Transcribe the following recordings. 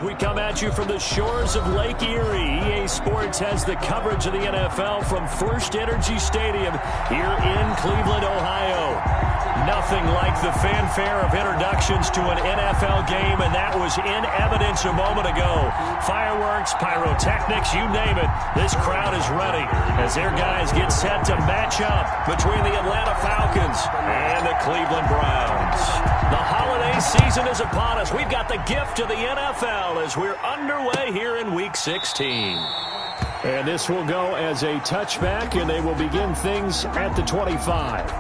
We come at you from the shores of Lake Erie. EA Sports has the coverage of the NFL from First Energy Stadium here in Cleveland, Ohio. Nothing like the fanfare of introductions to an NFL game, and that was in evidence a moment ago. Fireworks, pyrotechnics, you name it. This crowd is ready as their guys get set to match up between the Atlanta Falcons and the Cleveland Browns. The holiday season is upon us. We've got the gift of the NFL as we're underway here in Week 16. And this will go as a touchback, and they will begin things at the 25.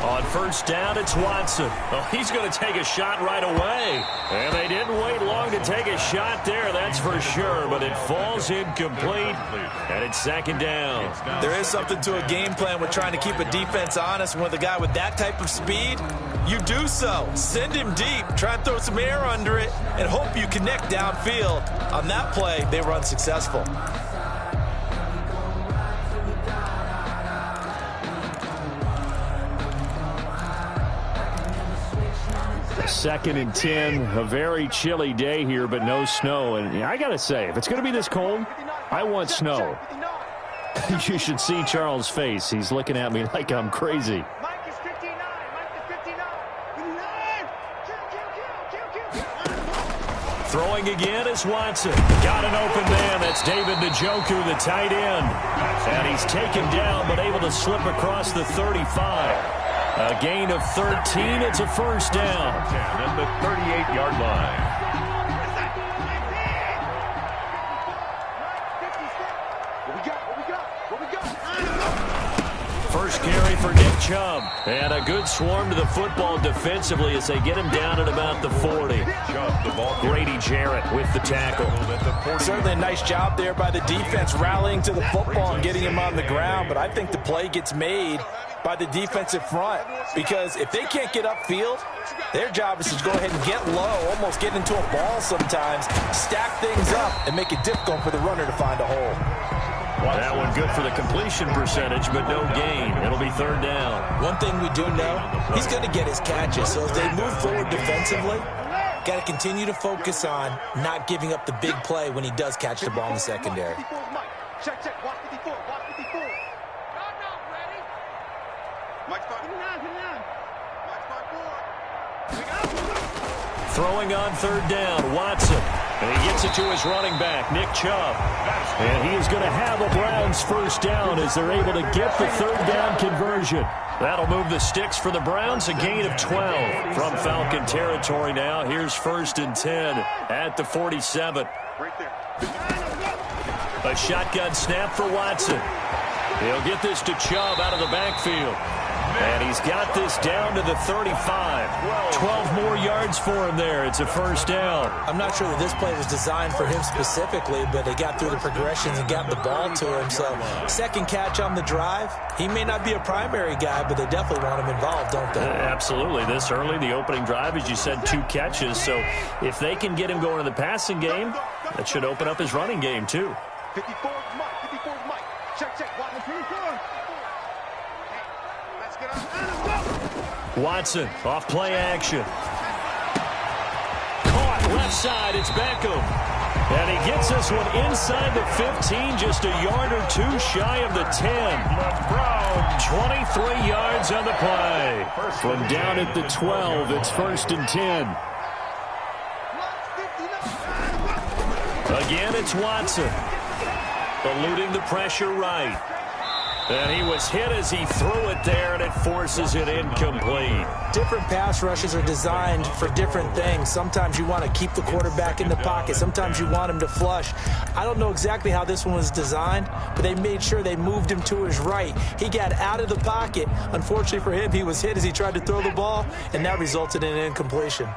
On first down, it's Watson. Oh, he's going to take a shot right away. And they didn't wait long to take a shot there, that's for sure. But it falls incomplete, and it's second down. There is something to a game plan with trying to keep a defense honest. With a guy with that type of speed, you do so. Send him deep. Try and throw some air under it and hope you connect downfield. On that play, they were unsuccessful. Second and 10, a very chilly day here, but no snow. And I got to say, if it's going to be this cold, I want snow. You should see Charles' face. He's looking at me like I'm crazy. Throwing again is Watson. Got an open man. That's David Njoku, the tight end. And he's taken down, but able to slip across the 35. A gain of 13. It's a first down. At the 38-yard line. First carry for Nick Chubb. And a good swarm to the football defensively as they get him down at about the 40. Grady Jarrett with the tackle. Certainly a nice job there by the defense rallying to the football and getting him on the ground. But I think the play gets made by the defensive front, because if they can't get upfield, their job is to go ahead and get low, almost get into a ball sometimes, stack things up, and make it difficult for the runner to find a hole. That one good for the completion percentage, but no gain. It'll be third down. One thing we do know, he's going to get his catches, so as they move forward defensively, got to continue to focus on not giving up the big play when he does catch the ball in the secondary. Check, watch 54, watch 54. Throwing on third down, Watson. And he gets it to his running back, Nick Chubb. And he is going to have a Browns first down as they're able to get the third down conversion. That'll move the sticks for the Browns, a gain of 12 from Falcon territory now. Here's first and 10 at the 47. A shotgun snap for Watson. He'll get this to Chubb out of the backfield. And he's got this down to the 35. 12 more yards for him there. It's a first down. I'm not sure that this play was designed for him specifically, but they got through the progressions and got the ball to him. So second catch on the drive. He may not be a primary guy, but they definitely want him involved, don't they? Absolutely. This early, the opening drive, as you said, 2 catches. So if they can get him going in the passing game, that should open up his running game too. 54 is Mike. 54 is Mike. Check. Watch 24. Watson off play action. Caught left side. It's Beckham. And he gets this one inside the 15, just a yard or 2 shy of the 10. 23 yards on the play. From down at the 12, it's first and 10. Again, it's Watson. Eluding the pressure right. And he was hit as he threw it there, and it forces it incomplete. Different pass rushes are designed for different things. Sometimes you want to keep the quarterback in the pocket. Sometimes you want him to flush. I don't know exactly how this one was designed, but they made sure they moved him to his right. He got out of the pocket. Unfortunately for him, he was hit as he tried to throw the ball, and that resulted in an incompletion.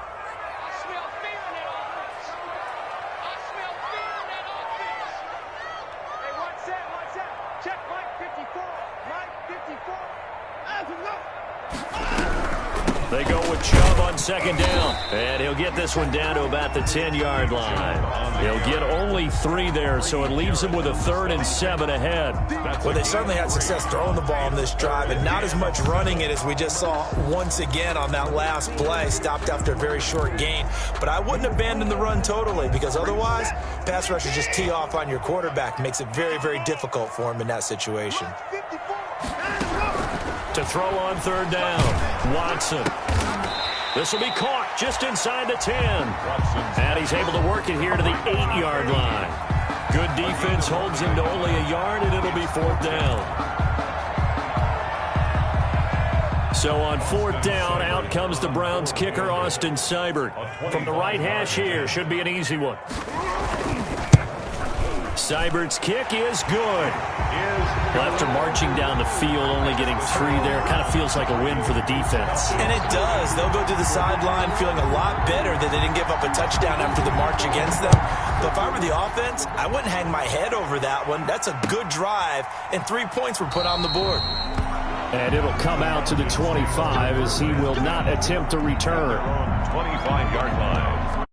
They go with Chubb on second down, and he'll get this one down to about the 10-yard line. He'll get only 3 there, so it leaves him with a 3rd and 7 ahead. Well, they certainly had success throwing the ball on this drive, and not as much running it as we just saw once again on that last play. Stopped after a very short gain. But I wouldn't abandon the run totally, because otherwise, pass rushers just tee off on your quarterback. Makes it very, very difficult for him in that situation. To throw on 3rd down, Watson. This will be caught just inside the 10. And he's able to work it here to the 8-yard line. Good defense holds him to only a yard, and it'll be 4th down. So on 4th down, out comes the Browns kicker, Austin Seibert. From the right hash here, should be an easy one. Seibert's kick is good. Well, after marching down the field, only getting 3 there, kind of feels like a win for the defense. And it does. They'll go to the sideline feeling a lot better that they didn't give up a touchdown after the march against them. But if I were the offense, I wouldn't hang my head over that one. That's a good drive, and 3 points were put on the board. And it'll come out to the 25 as he will not attempt to return. 25-yard line.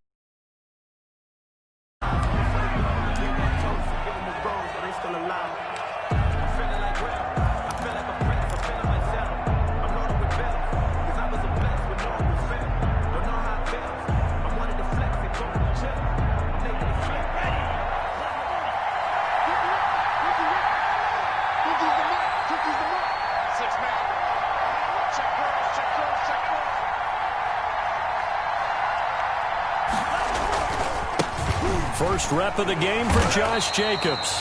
First rep of the game for Josh Jacobs.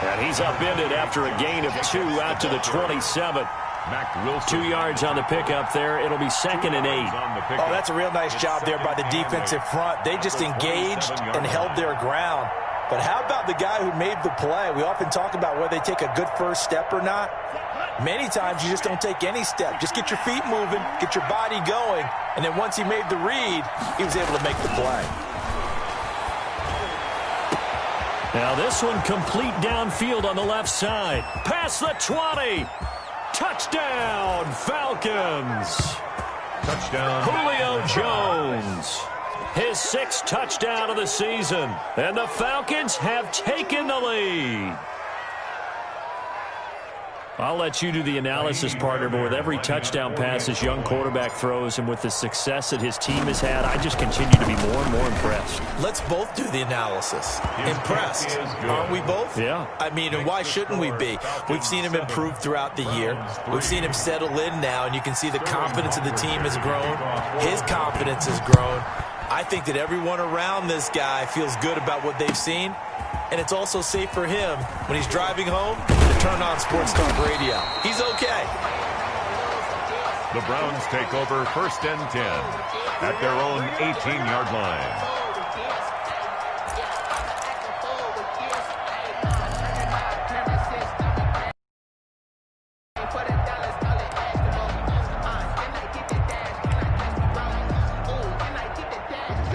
And he's upended after a gain of 2 out to the 27. 2 yards on the pickup there. It'll be 2nd and 8. Oh, that's a real nice job there by the defensive front. They just engaged and held their ground. But how about the guy who made the play? We often talk about whether they take a good first step or not. Many times you just don't take any step. Just get your feet moving, get your body going, and then once he made the read, he was able to make the play. Now this one complete downfield on the left side. Past the 20. Touchdown, Falcons. Touchdown. Julio Jones. His 6th touchdown of the season. And the Falcons have taken the lead. I'll let you do the analysis, partner, but with every touchdown pass his young quarterback throws and with the success that his team has had, I just continue to be more and more impressed. Let's both do the analysis. Impressed. Aren't we both? Yeah. I mean, and why shouldn't we be? We've seen him improve throughout the year. We've seen him settle in now, and you can see the confidence of the team has grown. His confidence has grown. I think that everyone around this guy feels good about what they've seen. And it's also safe for him when he's driving home to turn on Sports Talk Radio. He's okay. The Browns take over 1st and 10 at their own 18-yard line.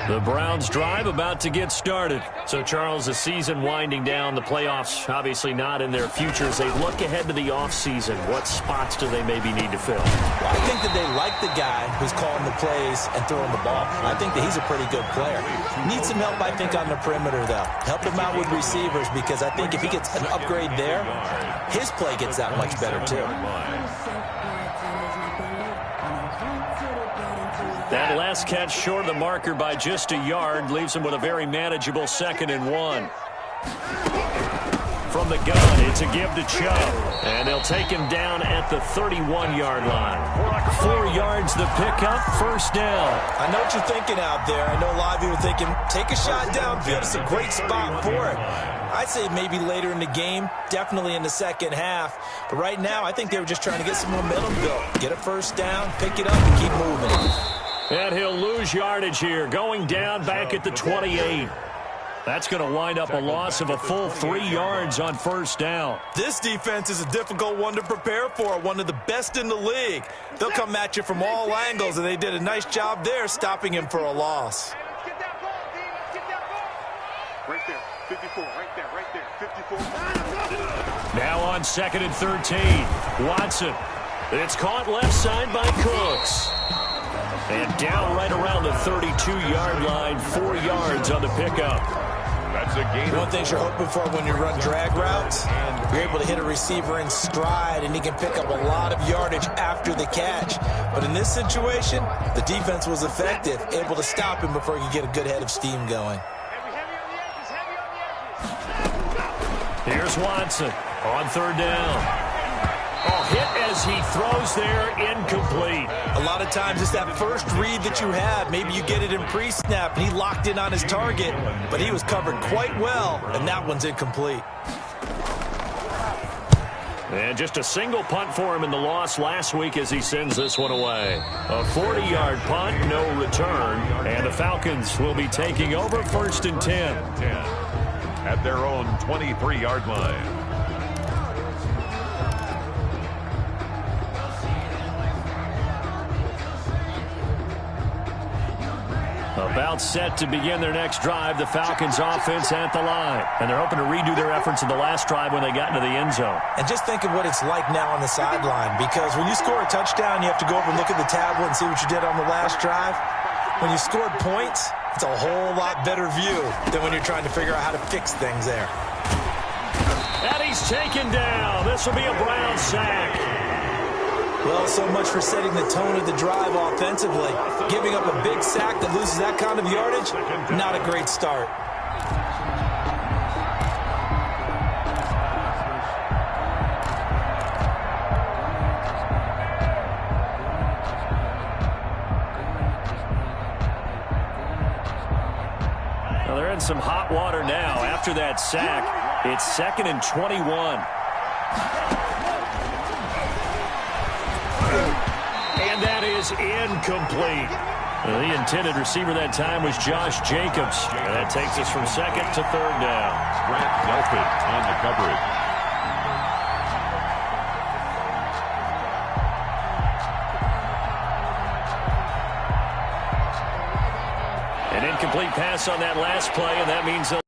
The Browns drive about to get started. So, Charles, the season winding down, the playoffs obviously not in their future. As they look ahead to the offseason, what spots do they maybe need to fill? Well, I think that they like the guy who's calling the plays and throwing the ball. I think that he's a pretty good player. Needs some help, I think, on the perimeter, though. Help him out with receivers, because I think if he gets an upgrade there, his play gets that much better, too. That last catch short of the marker by just a yard leaves him with a very manageable 2nd and 1. From the gun, it's a give to Chubb. And they'll take him down at the 31-yard line. 4 yards the pickup, 1st down. I know what you're thinking out there. I know a lot of you are thinking, take a shot downfield. It's a great spot for it. I'd say maybe later in the game, definitely in the second half. But right now, I think they were just trying to get some momentum built. Get a first down, pick it up, and keep moving. And he'll lose yardage here, going down back at the 28. That's going to wind up a loss of a full 3 yards on first down. This defense is a difficult one to prepare for, one of the best in the league. They'll come at you from all angles, and they did a nice job there stopping him for a loss. Let's get that ball, D. Let's get that ball. Right there, 54, right there, 54. Now on 2nd and 13, Watson. It's caught left side by Cooks. And down right around the 32-yard line, 4 yards on the pickup. That's a gain. One thing you're hoping for when you run drag routes, you're able to hit a receiver in stride, and he can pick up a lot of yardage after the catch. But in this situation, the defense was effective, able to stop him before he could get a good head of steam going. Here's Watson on 3rd down. Oh, hit as he throws there, incomplete. A lot of times it's that first read that you have. Maybe you get it in pre-snap, and he locked in on his target, but he was covered quite well, and that one's incomplete. And just a single punt for him in the loss last week as he sends this one away. A 40-yard punt, no return, and the Falcons will be taking over 1st and 10. At their own 23-yard line. About set to begin their next drive, the Falcons offense at the line. And they're hoping to redo their efforts in the last drive when they got into the end zone. And just think of what it's like now on the sideline, because when you score a touchdown, you have to go over and look at the tablet and see what you did on the last drive. When you scored points, it's a whole lot better view than when you're trying to figure out how to fix things there. And he's taken down. This will be a Brown sack. Well, so much for setting the tone of the drive offensively. Giving up a big sack that loses that kind of yardage, not a great start. Well, they're in some hot water now. After that sack, it's 2nd and 21. And that is incomplete. The intended receiver that time was Josh Jacobs. And that takes us from 2nd to 3rd down. Grant Delpit on the coverage. An incomplete pass on that last play, and that means they'll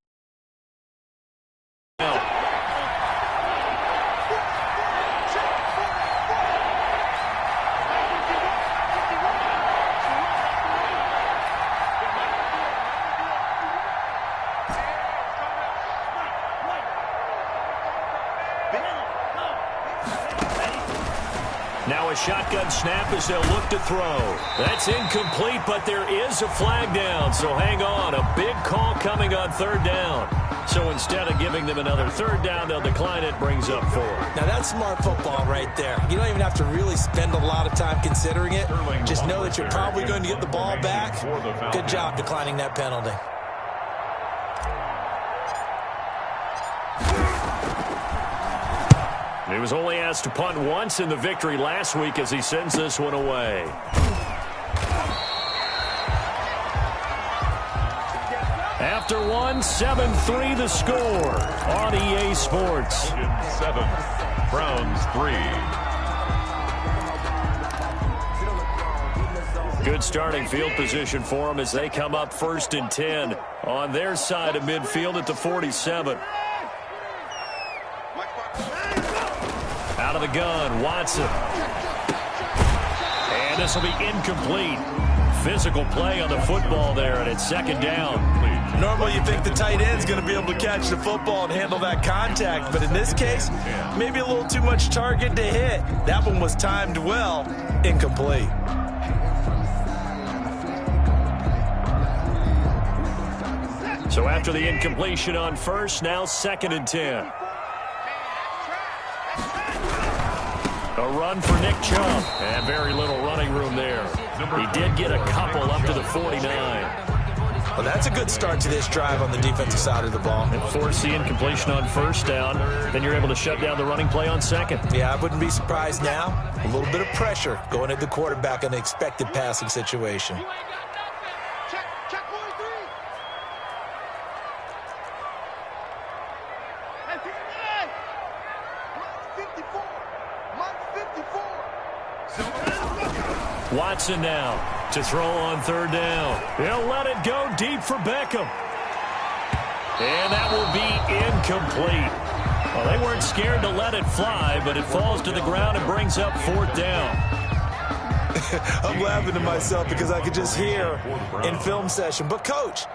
now a shotgun snap as they'll look to throw. That's incomplete, but there is a flag down, so hang on. A big call coming on 3rd down. So instead of giving them another 3rd down, they'll decline it, brings up 4. Now that's smart football right there. You don't even have to really spend a lot of time considering it. Just know that you're probably going to get the ball back. Good job declining that penalty. He was only asked to punt once in the victory last week as he sends this one away. After one, 7-3 the score on EA Sports. 7, Browns 3. Good starting field position for them as they come up 1st and 10 on their side of midfield at the 47. Out of the gun, Watson. And this will be incomplete. Physical play on the football there, and it's 2nd down. Normally you think the tight end's going to be able to catch the football and handle that contact, but in this case, maybe a little too much target to hit. That one was timed well, incomplete. So after the incompletion on 1st, now 2nd and 10. A run for Nick Chubb, and very little running room there. He did get a couple up to the 49. Well, that's a good start to this drive on the defensive side of the ball. And force the incompletion on first down. Then you're able to shut down the running play on second. Yeah, I wouldn't be surprised now. A little bit of pressure going at the quarterback in an expected passing situation. Check 43. Hey, Mike 54. Watson now to throw on third down. He'll let it go deep for Beckham. And that will be incomplete. Well, they weren't scared to let it fly, but it falls to the ground and brings up fourth down. I'm laughing to myself because I could just hear in film session. But, Coach,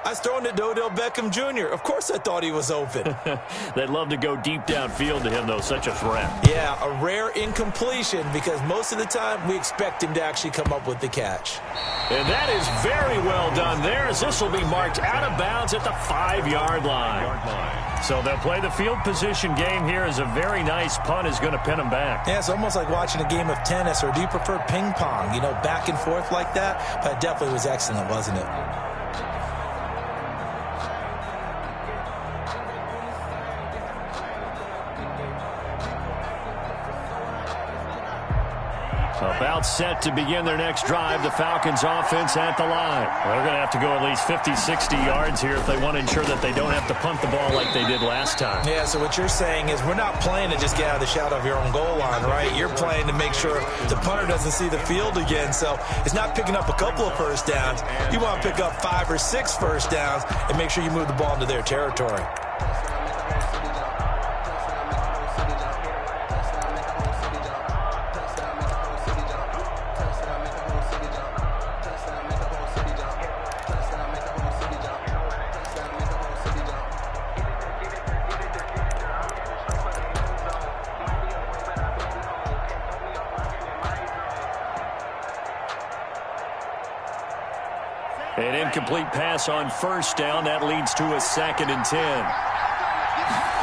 I was throwing to Odell Beckham Jr. Of course I thought he was open. They'd love to go deep downfield to him, though. Such a threat. Yeah, a rare incompletion because most of the time we expect him to actually come up with the catch. And that is very well done there, as this will be marked out of bounds at the 5-yard line. So they'll play the field position game here as a very nice punt is going to pin them back. Yeah, it's almost like watching a game of tennis, or do you prefer ping pong? You know, back and forth like that? But it definitely was excellent, wasn't it? About set to begin their next drive, the Falcons offense at the line. They're going to have to go at least 50, 60 yards here if they want to ensure that they don't have to punt the ball like they did last time. Yeah, so what you're saying is we're not playing to just get out of the shadow of your own goal line, right? You're playing to make sure the punter doesn't see the field again. So it's not picking up a couple of first downs. You want to pick up 5 or 6 first downs and make sure you move the ball into their territory. An incomplete pass on first down. That leads to a 2nd and 10.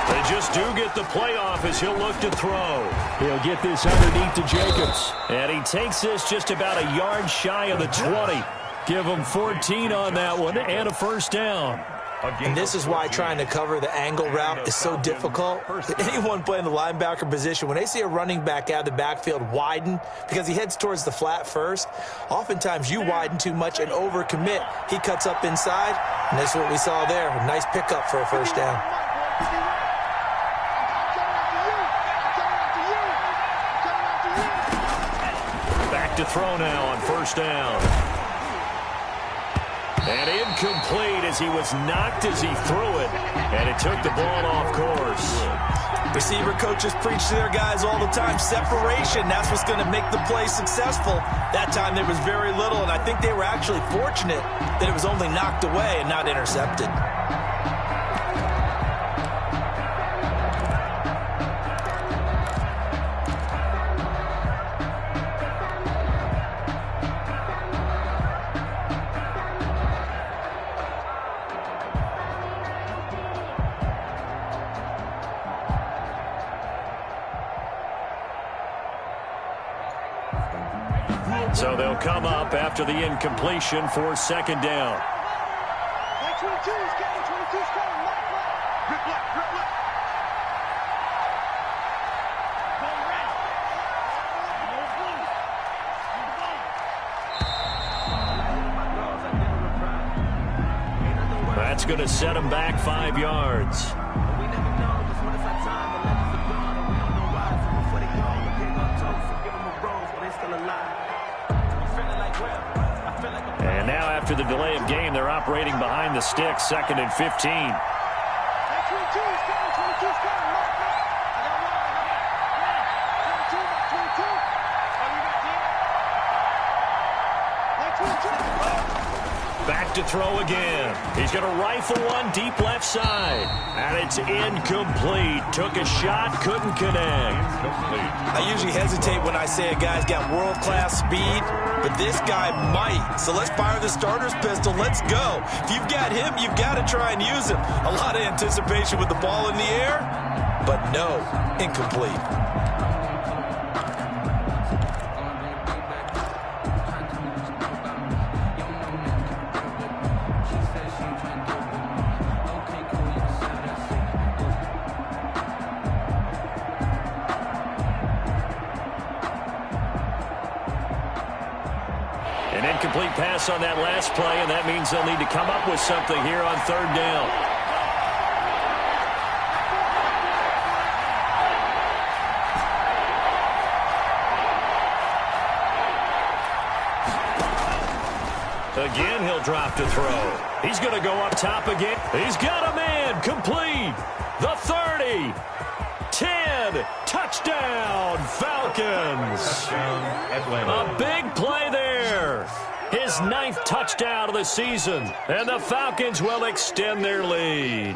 They just do get the playoff as he'll look to throw. He'll get this underneath to Jacobs. And he takes this just about a yard shy of the 20. Give him 14 on that one and a first down. And this is why trying to cover the angle route is so difficult. Anyone playing the linebacker position, when they see a running back out of the backfield widen, because he heads towards the flat first, oftentimes you widen too much and overcommit. He cuts up inside, and this is what we saw there. A nice pickup for a first down. Back to throw now on first down. And incomplete as he was knocked as he threw it. And it took the ball off course. Receiver coaches preach to their guys all the time. Separation, that's what's going to make the play successful. That time there was very little, and I think they were actually fortunate that it was only knocked away and not intercepted. So they'll come up after the incompletion for 2nd down. 22 is getting 22 is coming. Grip left, grip left. That's going to set him back 5 yards. And now after the delay of game, they're operating behind the sticks, 2nd and 15. 22 is coming, 22 is coming. Back to throw again. He's going to rifle one deep left side. And it's incomplete. Took a shot, couldn't connect. I usually hesitate when I say a guy's got world-class speed, but this guy might. So let's fire the starter's pistol. Let's go. If you've got him, you've got to try and use him. A lot of anticipation with the ball in the air, but no, incomplete. An incomplete pass on that last play, and that means they'll need to come up with something here on third down. Again, he'll drop to throw. He's going to go up top again. He's got a man. Complete. The 30. 10. Touchdown, Falcons. A big play there. His 9th touchdown of the season. And the Falcons will extend their lead.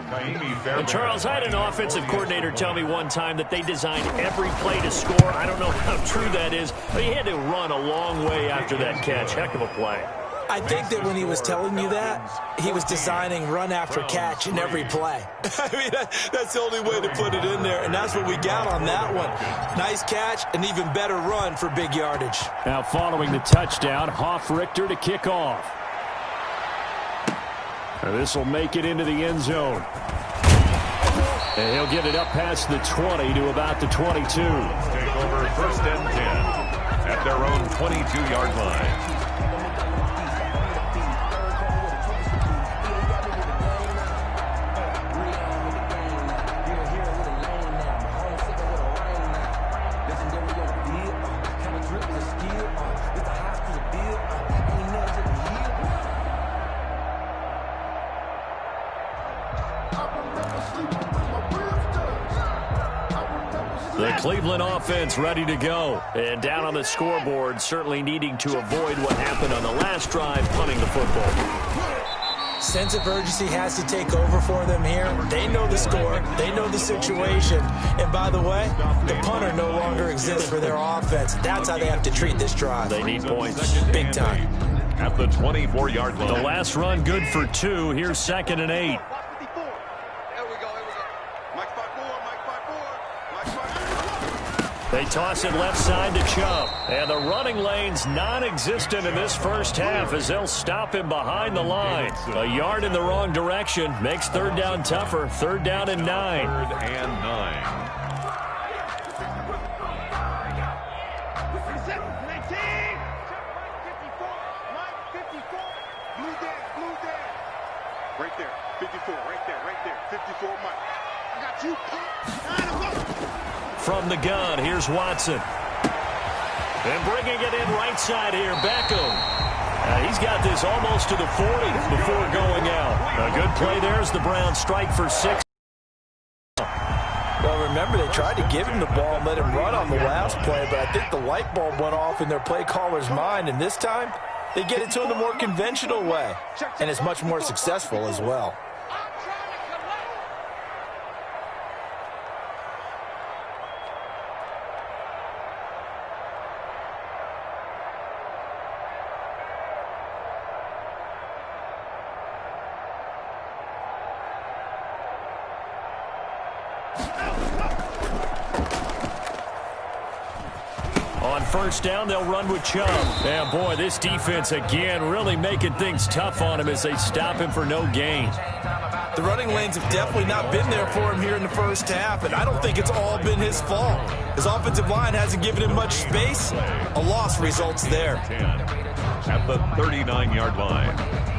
And Charles, I had an offensive coordinator tell me one time that they designed every play to score. I don't know how true that is, but he had to run a long way after that catch. Heck of a play. I think that when he was telling you that, he was designing run after catch in every play. I mean, that's the only way to put it in there, and that's what we got on that one. Nice catch, an even better run for big yardage. Now following the touchdown, Hoff-Richter to kick off. This will make it into the end zone. And he'll get it up past the 20 to about the 22. Take over first and 10 at their own 22-yard line. The Cleveland offense ready to go. And down on the scoreboard, certainly needing to avoid what happened on the last drive, punting the football. Sense of urgency has to take over for them here. They know the score. They know the situation. And by the way, the punter no longer exists for their offense. That's how they have to treat this drive. They need points. Big time. At the 24-yard line. The last run good for 2. Here's 2nd and 8. They toss it left side to Chubb. And the running lane's non-existent in this first half as they'll stop him behind the line. A yard in the wrong direction makes third down tougher. 3rd down and 9. 3rd and 9. Right there, 54, right there, 54, Mike. I got you. From the gun, here's Watson. And bringing it in right side here, Beckham. He's got this almost to the 40 before going out. A good play there as the Browns strike for 6. Well, remember, they tried to give him the ball and let him run on the last play, but I think the light bulb went off in their play caller's mind, and this time they get it to him the more conventional way, and it's much more successful as well. On first down, they'll run with Chubb. And boy, this defense again really making things tough on him as they stop him for no gain. The running lanes have definitely not been there for him here in the first half, and I don't think it's all been his fault. His offensive line hasn't given him much space. A loss results there. At the 39-yard line.